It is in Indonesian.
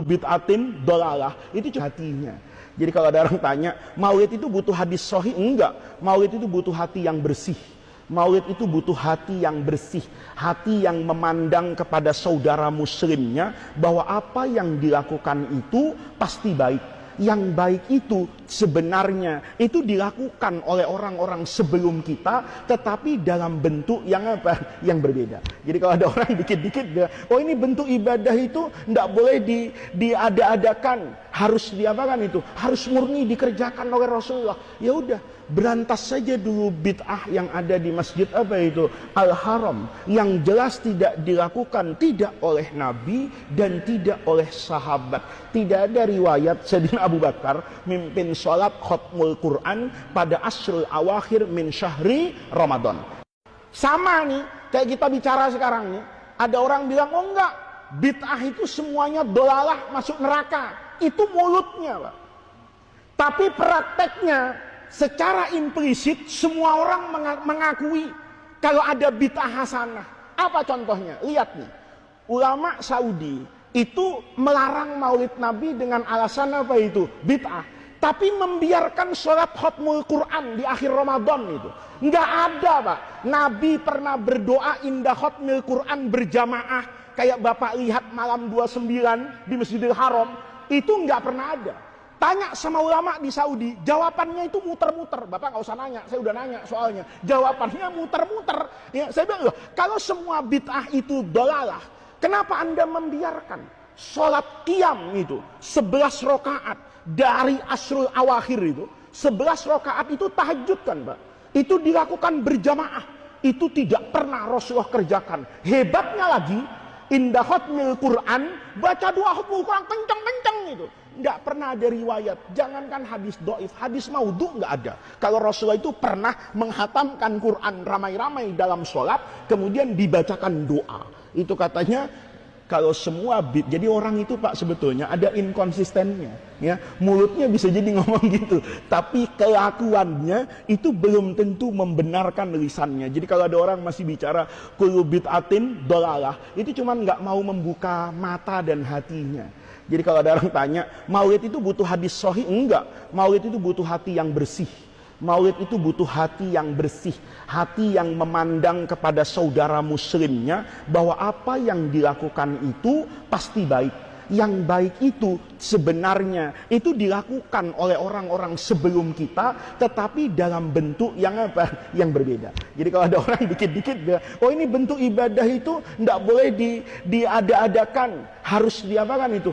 bid'atin dolalah, itu cuma hatinya. Jadi kalau ada orang tanya, maulid itu butuh hadis sahih? Enggak. Maulid itu butuh hati yang bersih. Maulid itu butuh hati yang bersih, hati yang memandang kepada saudara muslimnya bahwa apa yang dilakukan itu pasti baik. Yang baik itu sebenarnya itu dilakukan oleh orang-orang sebelum kita, tetapi dalam bentuk yang apa? Yang berbeda. Jadi kalau ada orang dikit-dikit, oh ini bentuk ibadah itu tidak boleh diada-adakan, harus diapakan itu, harus murni dikerjakan oleh Rasulullah. Ya udah, berantas saja dulu bid'ah yang ada di masjid apa itu Al-Haram, yang jelas tidak dilakukan, tidak oleh Nabi dan tidak oleh sahabat. Tidak ada riwayat Sayyidina Abu Bakar mimpin sholat khatmul Quran pada asrul awakhir min syahri Ramadan. Sama nih kayak kita bicara sekarang nih, ada orang bilang, oh enggak, bid'ah itu semuanya dolalah, masuk neraka. Itu mulutnya, Pak. Tapi prakteknya secara implisit semua orang mengakui kalau ada bid'ah hasanah. Apa contohnya? Lihat nih, ulama Saudi itu melarang maulid Nabi dengan alasan apa itu? Bid'ah. Tapi membiarkan sholat khatmul Quran di akhir Ramadan itu. Nggak ada, Pak. Nabi pernah berdoa indah khatmul Quran berjamaah. Kayak Bapak lihat malam 29 di Masjidil Haram. Itu nggak pernah ada. Tanya sama ulama di Saudi, jawabannya itu muter-muter. Bapak nggak usah nanya, saya udah nanya soalnya. Jawabannya muter-muter. Ya, saya bilang, loh, kalau semua bid'ah itu dolalah, kenapa Anda membiarkan sholat qiyam itu 11 rakaat dari asrul awakhir itu? 11 rakaat itu tahajud kan, Pak? Itu dilakukan berjamaah. Itu tidak pernah Rasulullah kerjakan. Hebatnya lagi, indah khatmil Quran, baca doa khatmul Quran kenceng-kenceng itu. Nggak pernah ada riwayat. Jangankan hadis do'if, hadis maudhu nggak ada. Kalau Rasulullah itu pernah menghatamkan Quran ramai-ramai dalam sholat, kemudian dibacakan doa. Itu katanya kalau semua jadi orang itu, Pak, sebetulnya ada inkonsistennya, ya. Mulutnya bisa jadi ngomong gitu, tapi kelakuannya itu belum tentu membenarkan lisannya. Jadi kalau ada orang masih bicara kullu bid'atin dolalah, itu cuman nggak mau membuka mata dan hatinya. Jadi kalau ada orang tanya, maulid itu butuh hadis sahih? Enggak. Maulid itu butuh hati yang bersih. Maulid itu butuh hati yang bersih, hati yang memandang kepada saudara muslimnya bahwa apa yang dilakukan itu pasti baik. Yang baik itu sebenarnya itu dilakukan oleh orang-orang sebelum kita, tetapi dalam bentuk yang apa? Yang berbeda. Jadi kalau ada orang dikit-dikit, oh ini bentuk ibadah itu tidak boleh diada-adakan, harus diapakan itu?